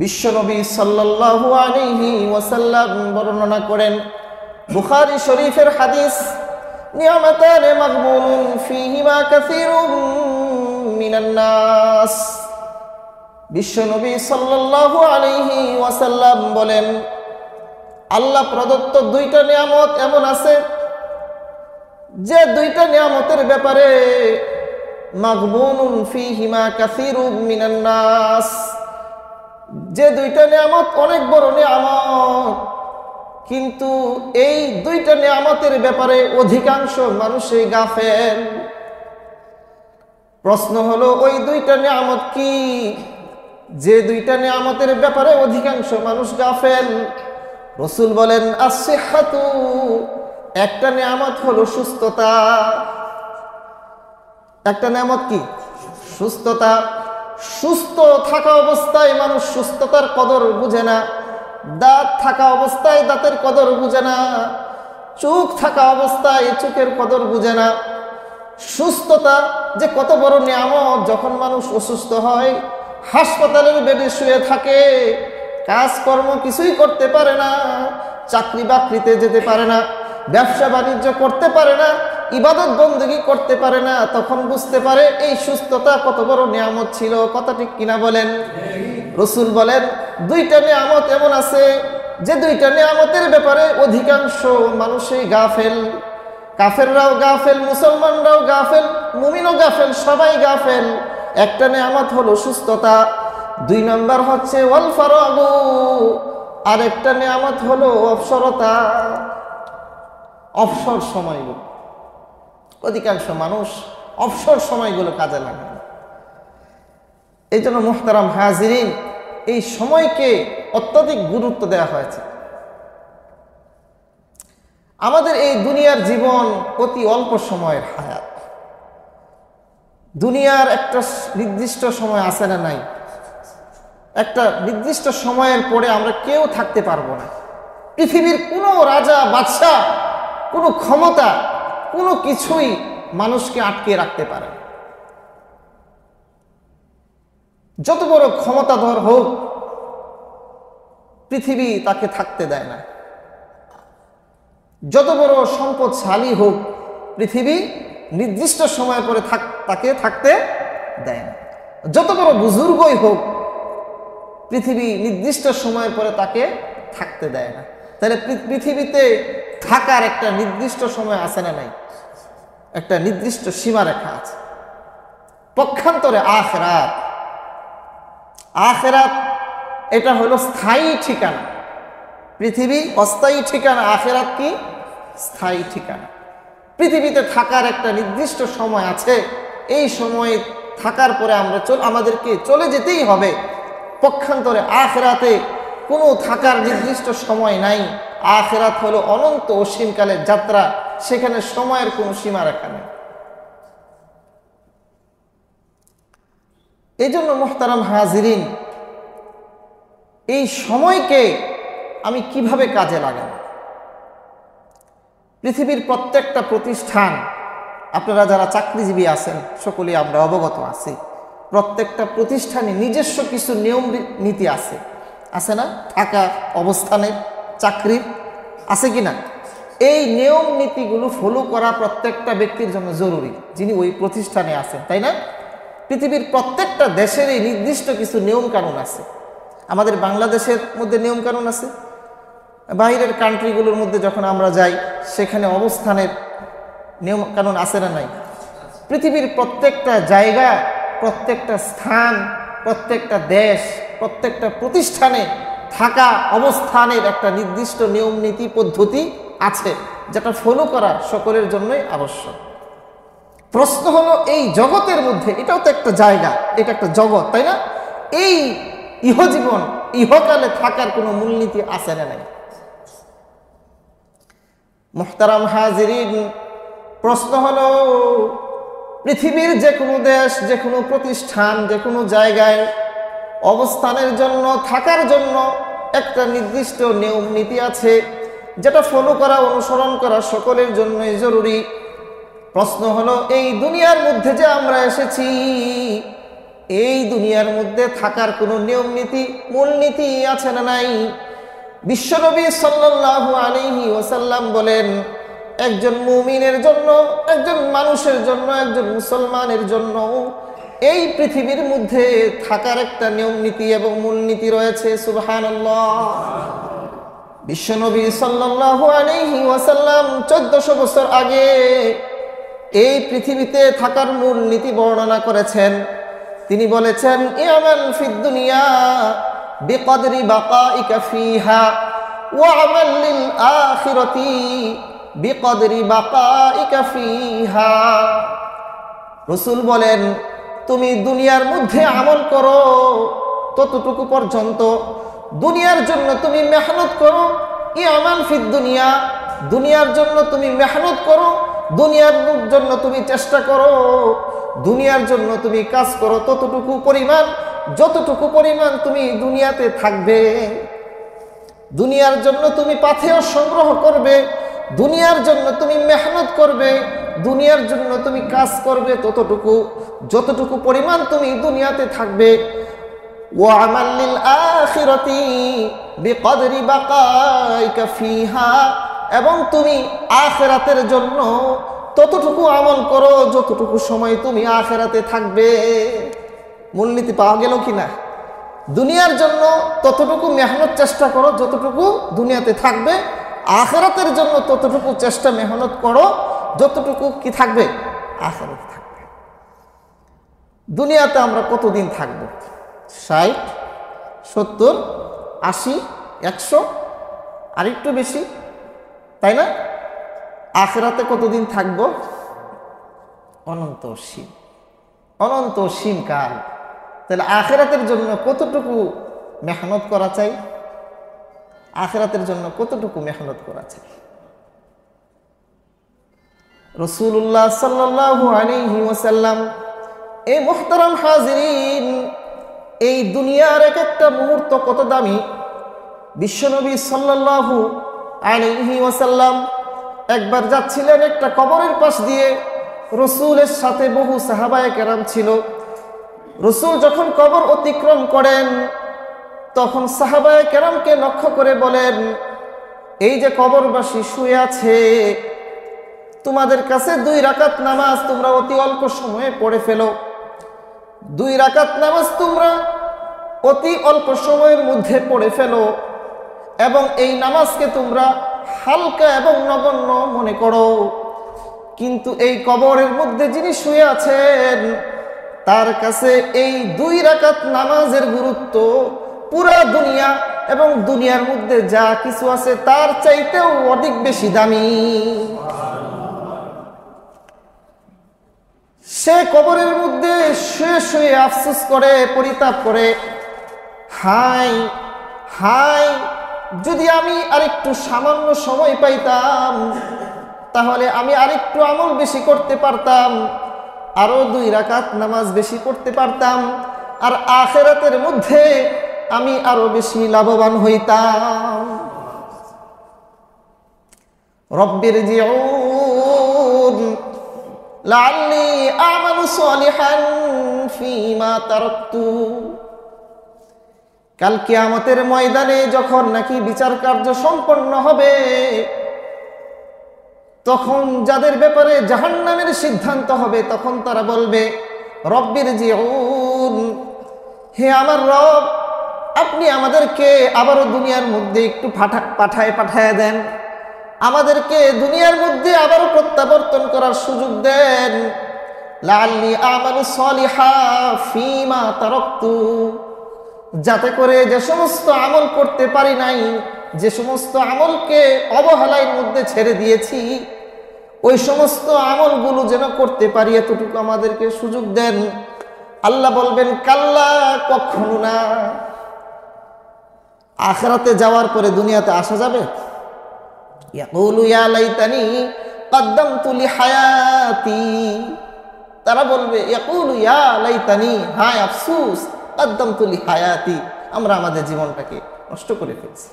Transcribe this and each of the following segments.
বিশ্বনবী সাল্লাল্লাহু আলাইহি ওয়াসাল্লাম বর্ণনা করেন, বুখারী শরীফের হাদিস, নিয়ামাতানে মাগবুনুন ফীহিমা কাসীরুম মিনান নাস। বিশ্বনবী সাল্লাল্লাহু আলাইহি ওয়াসাল্লাম বলেন, আল্লাহ প্রদত্ত দুইটা নিয়ামত এমন আছে যে দুইটা নিয়ামতের ব্যাপারে মাগবুনুন ফীহিমা কাসীরুম মিনান নাস, যে দুইটা নিয়ামত অনেক বড় নিয়ামত, কিন্তু এই দুইটা নিয়ামতের ব্যাপারে অধিকাংশ মানুষই গাফেল। প্রশ্ন হলো, ওই দুইটা নিয়ামত কি যে দুইটা নিয়ামতের ব্যাপারে অধিকাংশ মানুষ গাফেল? রাসূল বলেন, আস-সিহহাতু, একটা নিয়ামত হলো সুস্থতা। একটা নিয়ামত কি? সুস্থতা। সুস্থ থাকা অবস্থায় মানুষ সুস্থতার কদর বুঝে না, দাঁত থাকা অবস্থায় দাঁতের কদর বুঝে না, চোখ থাকা অবস্থায় চোখের কদর বুঝে না। সুস্থতা যে কত বড় নিয়ামত, যখন মানুষ অসুস্থ হয়, হাসপাতালের বেডে শুয়ে থাকে, কাজকর্ম কিছুই করতে পারে না, চাকরি বাকরিতে যেতে পারে না, ব্যবসা বাণিজ্য করতে পারে না, ইবাদত বন্দেগী করতে পারে না, তখন বুঝতে পারে এই সুস্থতা কত বড় নিয়ামত ছিল। কথা ঠিক কিনা বলেন? রাসূল বলেন, দুইটা নিয়ামত এমন আছে যে দুইটা নিয়ামতের ব্যাপারে অধিকাংশ মানুষই গাফেল। কাফেররাও গাফেল, মুসলমানরাও গাফেল, মুমিনও গাফেল, সবাই গাফেল। একটা নিয়ামত হলো সুস্থতা, দুই নম্বর হচ্ছে ওয়াল ফারাগু, আর একটা নিয়ামত হলো অবসরতা, অবসর সময়গুলো। অধিকাংশ মানুষ অবসর সময়গুলো কাজে লাগে না। এই জন্য মুহতারাম হাজিরিন, এই সময়কে অত্যধিক গুরুত্ব দেওয়া হয়েছে। আমাদের এই দুনিয়ার জীবন অতি অল্প সময়ের হায়াত। দুনিয়ার একটা নির্দিষ্ট সময় আছে না নাই? একটা নির্দিষ্ট সময়ের পরে আমরা কেউ থাকতে পারবো না। পৃথিবীর কোনো রাজা বাদশাহ, কোনো ক্ষমতা, কোনো কিছুই মানুষকে আটকে রাখতে পারে না। যত বড় ক্ষমতাধর হোক, পৃথিবী তাকে থাকতে দেয় না। যত বড় সম্পদশালী হোক, পৃথিবী নির্দিষ্ট সময় পরে তাকে থাকতে দেয় না। যত বড় বুজুর্গই হোক, পৃথিবী নির্দিষ্ট সময় পরে তাকে থাকতে দেয় না। তাহলে পৃথিবীতে থাকার একটা নির্দিষ্ট সময় আছে না নাই? একটা নির্দিষ্ট সীমারেখা আছে। পক্ষান্তরে আখিরাত, আখিরাত এটা হলো স্থায়ী ঠিকানা। পৃথিবী অস্থায়ী ঠিকানা, আখিরাত কি? স্থায়ী ঠিকানা। পৃথিবীতে থাকার একটা নির্দিষ্ট সময় আছে, এই সময়ে থাকার পরে আমাদেরকে চলে যেতেই হবে। পক্ষান্তরে আখিরাতে কোনো থাকার নির্দিষ্ট সময় নাই। আখিরাত হলো অনন্ত অসীমকালের যাত্রা, সেখানে সময়ের কোনো সীমারেখা নেই। এই জন্য মুহতারাম হাজিরিন, এই সময়কে আমি কিভাবে কাজে লাগাবো? পৃথিবীর প্রত্যেকটা প্রতিষ্ঠান, আপনারা যারা চাকরিজীবী আছেন সকলেই আমরা অবগত আছি, প্রত্যেকটা প্রতিষ্ঠানে নিজস্ব কিছু নিয়ম নীতি আছে, আছে না? থাকা অবস্থানের, চাকরির, আছে কি না? এই নিয়ম নীতিগুলো ফলো করা প্রত্যেকটা ব্যক্তির জন্য জরুরি, যিনি ওই প্রতিষ্ঠানে আছেন, তাই না? পৃথিবীর প্রত্যেকটা দেশের এই নির্দিষ্ট কিছু নিয়ম কানুন আছে। আমাদের বাংলাদেশের মধ্যে নিয়ম কানুন আছে, বাইরের কান্ট্রিগুলোর মধ্যে যখন আমরা যাই, সেখানে অবস্থানের নিয়ম কানুন আছে না নাই? পৃথিবীর প্রত্যেকটা জায়গা, প্রত্যেকটা স্থান, প্রত্যেকটা দেশ, প্রত্যেকটা প্রতিষ্ঠানে থাকা অবস্থানের একটা নির্দিষ্ট নিয়ম নীতি পদ্ধতি আছে, যেটা ফলো করা সকলের জন্যই আবশ্যক। প্রশ্ন হলো, এই জগতের মধ্যে, এটাও তো একটা জায়গা, এটা একটা জগৎ, তাই না? এই ইহজীবন, ইহকালে থাকার কোনো মূলনীতি আছে না নাই? মুহতারাম হাজিরিন, প্রশ্ন হলো, পৃথিবীর যে কোনো দেশ, যে কোনো প্রতিষ্ঠান, যে কোনো জায়গায় অবস্থানের জন্য, থাকার জন্য একটা নির্দিষ্ট নিয়ম নীতি আছে, যেটা ফলো করা, অনুসরণ করা সকলের জন্যই জরুরি। প্রশ্ন হলো, এই দুনিয়ার মধ্যে যে আমরা এসেছি, এই দুনিয়ার মধ্যে থাকার কোনো নিয়ম নীতি মূলনীতি আছে না নাই? বিশ্বনবী সাল্লাল্লাহু আলাইহি ওয়াসাল্লাম বলেন, একজন মুমিনের জন্য, একজন মানুষের জন্য, একজন মুসলমানের জন্য এই পৃথিবীর মধ্যে থাকার একটা নিয়ম নীতি এবং মূলনীতি রয়েছে। সুবহানাল্লাহ। বিশ্বনবী সাল্লাল্লাহু আলাইহি ওয়াসাল্লাম 1400 বছর আগে এই পৃথিবীতে থাকার মূলনীতি বর্ণনা করেছেন। তিনি বলেছেন, ইয়ামাল ফিদ দুনিয়া বিকদরি বাকাইকা ফিহা ওয়া আমাল লিল আখিরাতি বিকদরি বাকাইকা ফিহা। রাসূল বলেন, তুমি দুনিয়ার মধ্যে আমল করো ততটুকু পর্যন্ত, দুনিয়ার জন্য তুমি মেহনত করো। ইয়ামাল ফিদ দুনিয়া, দুনিয়ার জন্য তুমি মেহনত করো, দুনিয়ার জন্য তুমি চেষ্টা করো, দুনিয়ার জন্য তুমি কাজ করো ততটুকু পরিমাণ, যতটুকু পরিমাণ তুমি দুনিয়াতে থাকবে। দুনিয়ার জন্য তুমি পাথেয় সংগ্রহ করবে, দুনিয়ার জন্য তুমি মেহনত করবে, দুনিয়ার জন্য তুমি কাজ করবে ততটুকু, যতটুকু পরিমাণ তুমি দুনিয়াতে থাকবে। ওয়া আমাল লিল আখিরাতি বিকদরি বাকাইকা ফিহা, এবং তুমি আখিরাতের জন্য ততটুকু আমল করো যতটুকু সময় তুমি আখিরাতে থাকবে। মূলনীতি পাওয়া গেল কিনা? দুনিয়ার জন্য ততটুকু মেহনত চেষ্টা করো যতটুকু দুনিয়াতে থাকবে, আখিরাতের জন্য ততটুকু চেষ্টা মেহনত করো যতটুকু কি থাকবে, আখিরাতে থাকবে। দুনিয়াতে আমরা কতদিন থাকবো? 60, 70, 80, 100, আর একটু বেশি, তাই না? আখিরাতে কতদিন থাকবো? অনন্ত অসীম, অনন্ত অসীম কাল। তাহলে আখিরাতের জন্য কতটুকু মেহনত করা চাই? আখিরাতের জন্য কতটুকু মেহনত করা চাই? রাসূলুল্লাহ সাল্লাল্লাহু আলাইহি ওয়াসাল্লাম, এই মুহতারাম হাজিরিন, এই দুনিয়ার এক একটা মুহূর্ত কত দামি। বিশ্বনবী সাল্লাল্লাহু আলাইহি ওয়াসাল্লাম একবার যাচ্ছিলেন একটা কবরের পাশ দিয়ে, রাসূলের সাথে বহু সাহাবায়ে কেরাম ছিল। রাসূল যখন কবর অতিক্রম করেন তখন সাহাবায়ে কেরামকে লক্ষ্য করে বলেন, এই যে কবরবাসী শুয়ে আছে, তোমাদের কাছে 2 রাকাত নামাজ তোমরা অতি অল্প সময়ে পড়ে ফেলো। 2 রাকাত নামাজ তোমরা অতি অল্প সময়ের মধ্যে পড়ে ফেলো এবং এই নামাজকে তোমরা হালকা এবং নগণ্য মনে করো। কিন্তু এই কবরের মধ্যে যিনি শুয়ে আছেন তার কাছে এই 2 রাকাত নামাজের গুরুত্ব পুরা দুনিয়া এবং দুনিয়ার মধ্যে যা কিছু আছে তার চাইতেও অধিক বেশি দামি। সে কবরের মধ্যে শুয়ে শুয়ে আফসোস করে, পরিতাপ করে, হায় হায়, যদি আমি আরেকটু সামান্য সময় পাইতাম তাহলে আমি আরেকটু আমল বেশি করতে পারতাম, আরো 2 রাকাত নামাজ বেশি পড়তে পারতাম, আর আখিরাতের মধ্যে আমি আরো বেশি লাভবান হইতাম। রব্বির জিউন লাআল্লি আমালু সালিহান ফীমা তারাকতু। কাল কিয়ামতের ময়দানে যখন নাকি বিচার কার্য সম্পন্ন হবে, তখন যাদের ব্যাপারে জাহান্নামের সিদ্ধান্ত হবে, তখন তারা বলবে, রব্বির জিউন, হে আমার রব, আপনি আমাদেরকে আবারও দুনিয়ার মধ্যে একটু পাঠায় দেন, আমাদেরকে দুনিয়ার মধ্যে আবারও প্রত্যাবর্তন করার সুযোগ দেন। লাআল্লি আমালু সালিহা ফীমা তারাকতু, যাতে করে যে সমস্ত আমল করতে পারি নাই, যে সমস্ত আমলকে অবহেলার মধ্যে ছেড়ে দিয়েছি, ওই সমস্ত আমলগুলো যেন করতে পারি, এতটুকু আমাদেরকে সুযোগ দেন। আল্লাহ বলবেন, কাল্লা, কখনো না। আখিরাতে যাওয়ার পরে দুনিয়াতে আসা যাবে? ইয়াকুলু ইয়া লাইতানি কদ্দামতু লিহায়াতি, তারা বলবে, ইয়াকুলু ইয়া লাইতানি, হায় আফসোস, কদ্দামতু লিহায়াতি, আমরা আমাদের জীবনটাকে নষ্ট করে ফেলছি।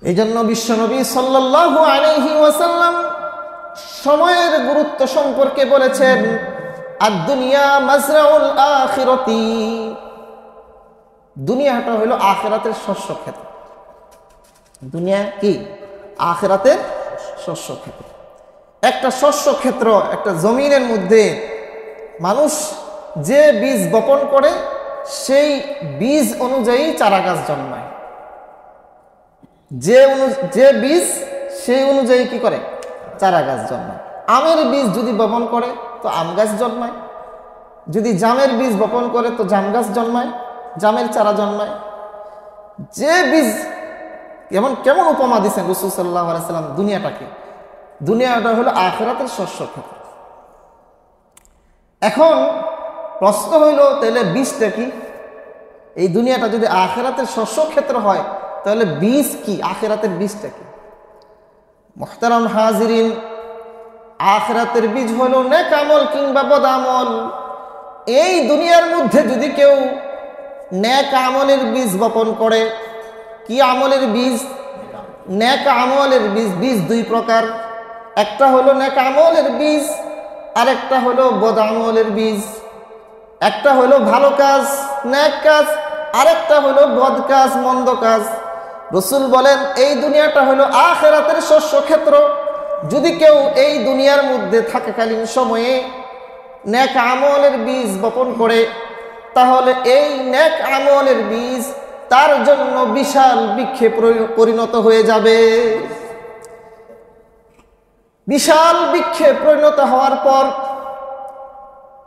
এই জন্য বিশ্বনবী সাল্লাল্লাহু আলাইহি ওয়াসাল্লাম সময়ের গুরুত্ব সম্পর্কে বলেছেন, আদ-দুনিয়া মাজরাউল আখিরাতি, দুনিয়াটা হলো আখিরাতের শস্য ক্ষেত্র। দুনিয়া কি? আখিরাতের শস্য ক্ষেত্র। একটা শস্য ক্ষেত্র, একটা জমিনের মধ্যে মানুষ যে বীজ বপন করে সেই বীজ অনুযায়ী চারা গাছ জন্মায়। যে বীজ সেই অনুযায়ী কি করে? চারা গাছ জন্মায়। আমের বীজ যদি বপন করে তো আম গাছ জন্মায়, যদি জামের বীজ বপন করে তো জাম গাছ জন্মায়, জামের চারা জন্মায়। যে বীজ কেমন উপমা দিচ্ছেন রাসূল সাল্লাল্লাহু আলাইহি সাল্লাম দুনিয়াটাকে। দুনিয়াটা হলো আখিরাতের শস্য ক্ষেত্র। এখন প্রশ্ন হইল, তাহলে বীজটা কি? এই দুনিয়াটা যদি আখিরাতের শস্য ক্ষেত্র হয় তাহলে বীজ কি? আখিরাতের বীজটা কি? মুহতারাম হাজিরিন, আখিরাতের বীজ হলো নেক আমল কিংবা বদ আমল। এই দুনিয়ার মধ্যে যদি কেউ নেক আমলের বীজ বপন করে, কি আমলের বীজ? নেক আমলের বীজ। বীজ দুই প্রকার, একটা হলো নেক আমলের বীজ, আরেকটা হলো বদ আমলের বীজ। একটা হলো ভালো কাজ, নেক কাজ, আরেকটা হলো বদ কাজ, মন্দ কাজ। রাসূল বলেন এই দুনিয়াটা হলো আখিরাতের শস্য ক্ষেত্র। যদি কেউ এই দুনিয়ার মধ্যে থাকাকালীন সময়ে নেক আমলের বীজ বপন করে তাহলে এই নেক আমলের বীজ তার জন্য বিশাল বৃক্ষে পরিণত হয়ে যাবে। বিশাল বৃক্ষে পরিণত হওয়ার পর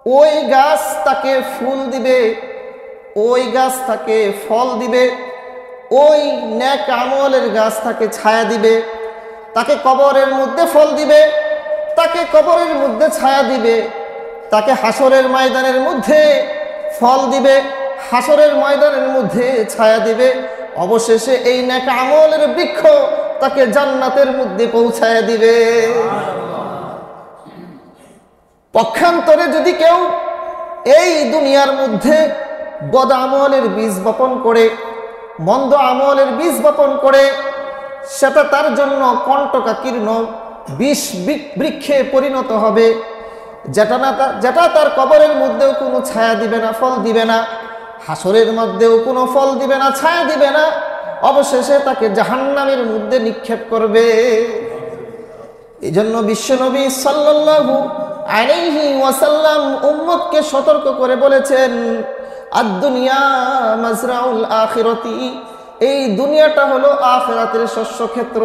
ওই গাছ তাকে ফুল দিবে, ওই গাছ তাকে ফল দিবে, ওই নেক আমলের গাছ তাকে ছায়া দিবে, তাকে কবরের মধ্যে ফল দিবে, তাকে কবরের মধ্যে ছায়া দিবে, তাকে হাসরের ময়দানের মধ্যে ফল দিবে, হাসরের ময়দানের মধ্যে ছায়া দিবে। অবশেষে এই নেক আমলের বৃক্ষ তাকে জান্নাতের মধ্যে পৌঁছায় দিবে। পক্ষান্তরে যদি কেউ এই দুনিয়ার মধ্যে বদ আমলের বীজ বপন করে, মন্দ আমলের বীজ বপন করে, সেটা তার জন্য কণ্টকাকীর্ণ বিষ বৃক্ষে পরিণত হবে, যেটা তার কবরের মধ্যেও কোনো ছায়া দিবে না, ফল দিবে না, হাসরের মধ্যেও কোনো ফল দিবে না, ছায়া দিবে না। অবশেষে তাকে জাহান্নামের মধ্যে নিক্ষেপ করবে। এই জন্য বিশ্বনবী সাল্লাল্লাহু আলাইহি ওয়াসাল্লাম উম্মতকে সতর্ক করে বলেছেন, আদ-দুনিয়া মাজরাউল আখিরাতি, এই দুনিয়াটা হলো আখিরাতের শস্য ক্ষেত্র।